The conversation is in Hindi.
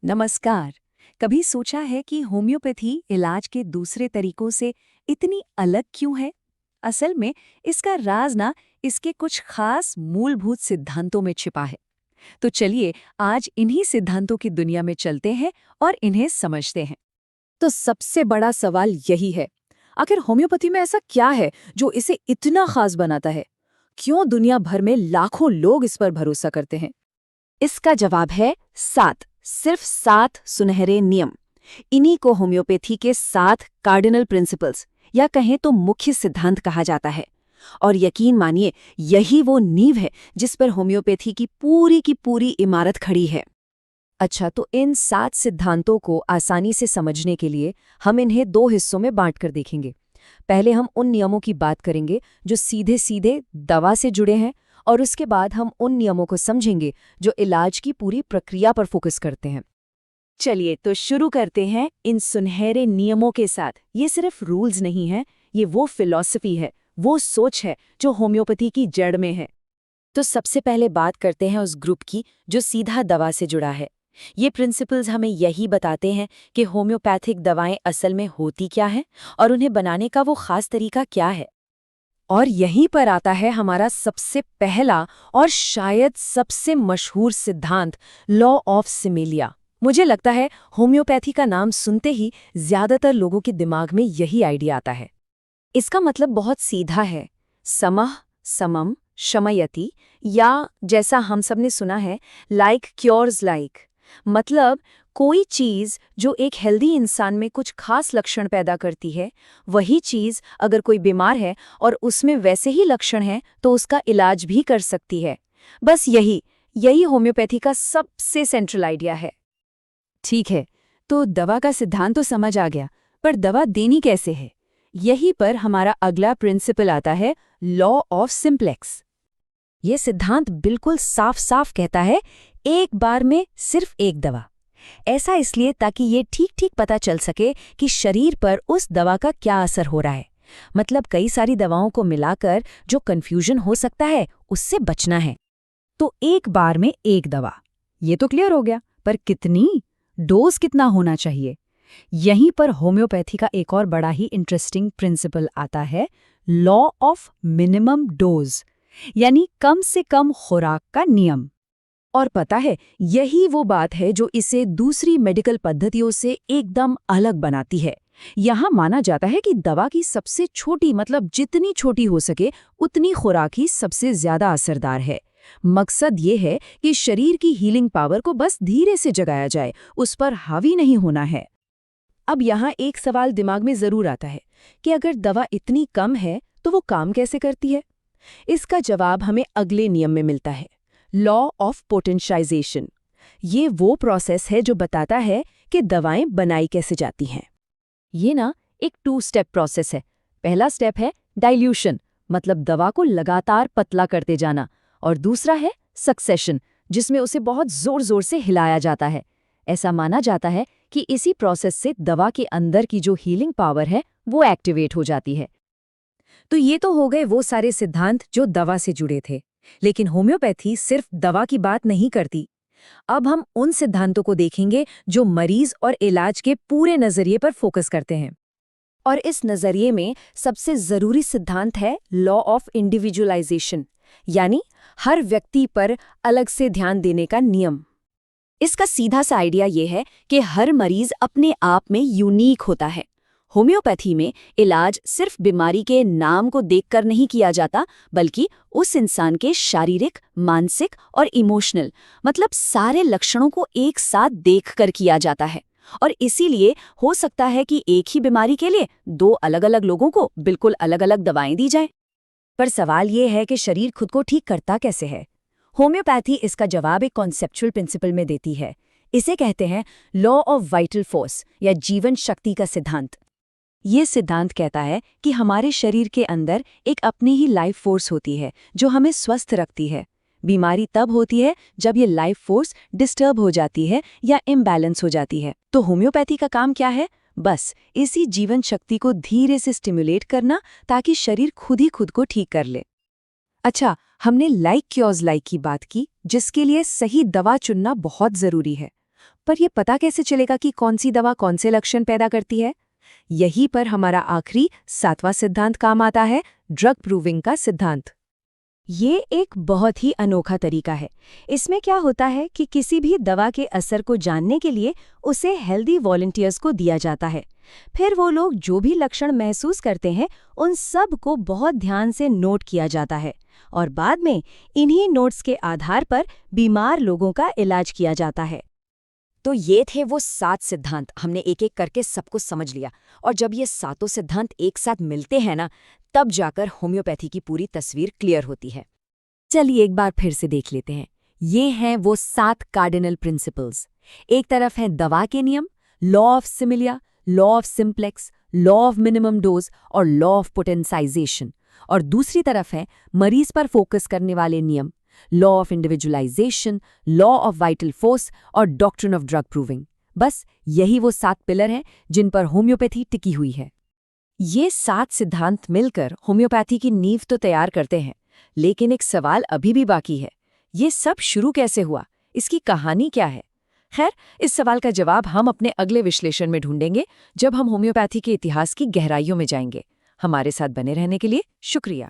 नमस्कार। कभी सोचा है कि होम्योपैथी इलाज के दूसरे तरीकों से इतनी अलग क्यों है? असल में इसका राज ना इसके कुछ खास मूलभूत सिद्धांतों में छिपा है। तो चलिए आज इन्हीं सिद्धांतों की दुनिया में चलते हैं और इन्हें समझते हैं। तो सबसे बड़ा सवाल यही है, आखिर होम्योपैथी में ऐसा क्या है जो इसे इतना खास बनाता है? क्यों दुनिया भर में लाखों लोग इस पर भरोसा करते हैं? इसका जवाब है 7, सिर्फ 7 सुनहरे नियम। इन्हीं को होम्योपैथी के 7 कार्डिनल प्रिंसिपल्स या कहें तो मुख्य सिद्धांत कहा जाता है। और यकीन मानिए, यही वो नींव है जिस पर होम्योपैथी की पूरी इमारत खड़ी है। अच्छा, तो इन 7 सिद्धांतों को आसानी से समझने के लिए हम इन्हें 2 हिस्सों में बांटकर देखेंगे। पहले हम उन नियमों की बात करेंगे जो सीधे सीधे दवा से जुड़े हैं, और उसके बाद हम उन नियमों को समझेंगे जो इलाज की पूरी प्रक्रिया पर फोकस करते हैं। चलिए तो शुरू करते हैं इन सुनहरे नियमों के साथ। ये सिर्फ रूल्स नहीं हैं, ये वो फिलॉसफी है, वो सोच है जो होम्योपैथी की जड़ में है। तो सबसे पहले बात करते हैं उस ग्रुप की जो सीधा दवा से जुड़ा है। ये प्रिंसिपल्स हमें यही बताते हैं कि होम्योपैथिक दवाएं असल में होती क्या हैं और उन्हें बनाने का वो खास तरीका क्या है। और यहीं पर आता है हमारा सबसे पहला और शायद सबसे मशहूर सिद्धांत, लॉ ऑफ सिमिलिया। मुझे लगता है होम्योपैथी का नाम सुनते ही ज्यादातर लोगों के दिमाग में यही आइडिया आता है। इसका मतलब बहुत सीधा है, समः समम शमयति, या जैसा हम सब ने सुना है, लाइक क्योर्स लाइक। मतलब कोई चीज जो एक हेल्दी इंसान में कुछ खास लक्षण पैदा करती है, वही चीज अगर कोई बीमार है और उसमें वैसे ही लक्षण हैं तो उसका इलाज भी कर सकती है। बस यही यही होम्योपैथी का सबसे सेंट्रल आइडिया है। ठीक है, तो दवा का सिद्धांत तो समझ आ गया, पर दवा देनी कैसे है? यहीं पर हमारा अगला प्रिंसिपल आता है, लॉ ऑफ सिंप्लेक्स। ये सिद्धांत बिल्कुल साफ साफ कहता है, एक बार में सिर्फ एक दवा। ऐसा इसलिए ताकि ये ठीक ठीक पता चल सके कि शरीर पर उस दवा का क्या असर हो रहा है। मतलब कई सारी दवाओं को मिलाकर जो कंफ्यूजन हो सकता है, उससे बचना है। तो एक बार में एक दवा, ये तो क्लियर हो गया, पर कितनी? डोज कितना होना चाहिए? यहीं पर होम्योपैथी का एक और बड़ा ही इंटरेस्टिंग प्रिंसिपल आता है, लॉ ऑफ मिनिमम डोज, यानी कम से कम खुराक का नियम। और पता है, यही वो बात है जो इसे दूसरी मेडिकल पद्धतियों से एकदम अलग बनाती है। यहाँ माना जाता है कि दवा की सबसे छोटी, मतलब जितनी छोटी हो सके उतनी खुराक ही सबसे ज्यादा असरदार है। मकसद ये है कि शरीर की हीलिंग पावर को बस धीरे से जगाया जाए, उस पर हावी नहीं होना है। अब यहाँ एक सवाल दिमाग में जरूर आता है कि अगर दवा इतनी कम है तो वो काम कैसे करती है? इसका जवाब हमें अगले नियम में मिलता है, लॉ ऑफ पोटेंशियाइजेशन। ये वो प्रोसेस है जो बताता है कि दवाएं बनाई कैसे जाती हैं। ये ना एक 2 स्टेप प्रोसेस है। पहला स्टेप है डाइल्यूशन, मतलब दवा को लगातार पतला करते जाना, और दूसरा है सक्सेशन, जिसमें उसे बहुत जोर जोर से हिलाया जाता है। ऐसा माना जाता है कि इसी प्रोसेस से दवा के अंदर की जो हीलिंग पावर है वो एक्टिवेट हो जाती है। तो ये तो हो गए वो सारे सिद्धांत जो दवा से जुड़े थे, लेकिन होम्योपैथी सिर्फ दवा की बात नहीं करती। अब हम उन सिद्धांतों को देखेंगे जो मरीज और इलाज के पूरे नजरिए पर फोकस करते हैं। और इस नजरिए में सबसे जरूरी सिद्धांत है लॉ ऑफ इंडिविजुअलाइजेशन, यानी हर व्यक्ति पर अलग से ध्यान देने का नियम। इसका सीधा सा आइडिया ये है कि हर मरीज अपने आप में यूनिक होता है। होम्योपैथी में इलाज सिर्फ बीमारी के नाम को देखकर नहीं किया जाता, बल्कि उस इंसान के शारीरिक, मानसिक और इमोशनल, मतलब सारे लक्षणों को एक साथ देखकर किया जाता है। और इसीलिए हो सकता है कि एक ही बीमारी के लिए 2 अलग-अलग लोगों को बिल्कुल अलग-अलग दवाएं दी जाएं। पर सवाल ये है कि शरीर खुद को ठीक करता कैसे है? होम्योपैथी इसका जवाब एक कॉन्सेप्चुअल प्रिंसिपल में देती है। इसे कहते हैं लॉ ऑफ वाइटल फोर्स, या जीवन शक्ति का सिद्धांत। ये सिद्धांत कहता है कि हमारे शरीर के अंदर एक अपनी ही लाइफ फोर्स होती है जो हमें स्वस्थ रखती है। बीमारी तब होती है जब ये लाइफ फोर्स डिस्टर्ब हो जाती है या इम्बैलेंस हो जाती है। तो होम्योपैथी का काम क्या है? बस इसी जीवन शक्ति को धीरे से स्टिमुलेट करना, ताकि शरीर खुद ही खुद को ठीक कर ले। अच्छा, हमने लाइक क्योर्स लाइक की बात की, जिसके लिए सही दवा चुनना बहुत जरूरी है। पर ये पता कैसे चलेगा कि कौन सी दवा कौन से लक्षण पैदा करती है? यहीं पर हमारा आखिरी 7वां सिद्धांत काम आता है, ड्रग प्रूविंग का सिद्धांत। ये एक बहुत ही अनोखा तरीका है। इसमें क्या होता है कि किसी भी दवा के असर को जानने के लिए उसे हेल्दी वॉलंटियर्स को दिया जाता है। फिर वो लोग जो भी लक्षण महसूस करते हैं उन सब को बहुत ध्यान से नोट किया जाता है और बाद में इन्हीं नोट्स के आधार पर बीमार लोगों का इलाज किया जाता है। तो ये थे वो 7 सिद्धांत। हमने एक एक करके सब कुछ समझ लिया, और जब ये सातों सिद्धांत एक साथ मिलते हैं ना, तब जाकर होम्योपैथी की पूरी तस्वीर क्लियर होती है। चलिए एक बार फिर से देख लेते हैं। ये हैं वो 7 कार्डिनल प्रिंसिपल्स। एक तरफ है दवा के नियम, law of similia, law of simplex, law of minimum dose और लॉ ऑफ पोटेंसाइजेशन। और दूसरी तरफ है मरीज पर फोकस करने वाले नियम, law of individualisation, law of vital force और डॉक्ट्रिन ऑफ ड्रग प्रूविंग। बस यही वो 7 पिलर हैं जिन पर होम्योपैथी टिकी हुई है। ये 7 सिद्धांत मिलकर होम्योपैथी की नींव तो तैयार करते हैं, लेकिन एक सवाल अभी भी बाकी है। ये सब शुरू कैसे हुआ? इसकी कहानी क्या है? खैर, इस सवाल का जवाब हम अपने अगले विश्लेषण में ढूंढेंगे, जब हम होम्योपैथी के इतिहास की गहराइयों में जाएंगे। हमारे साथ बने रहने के लिए शुक्रिया।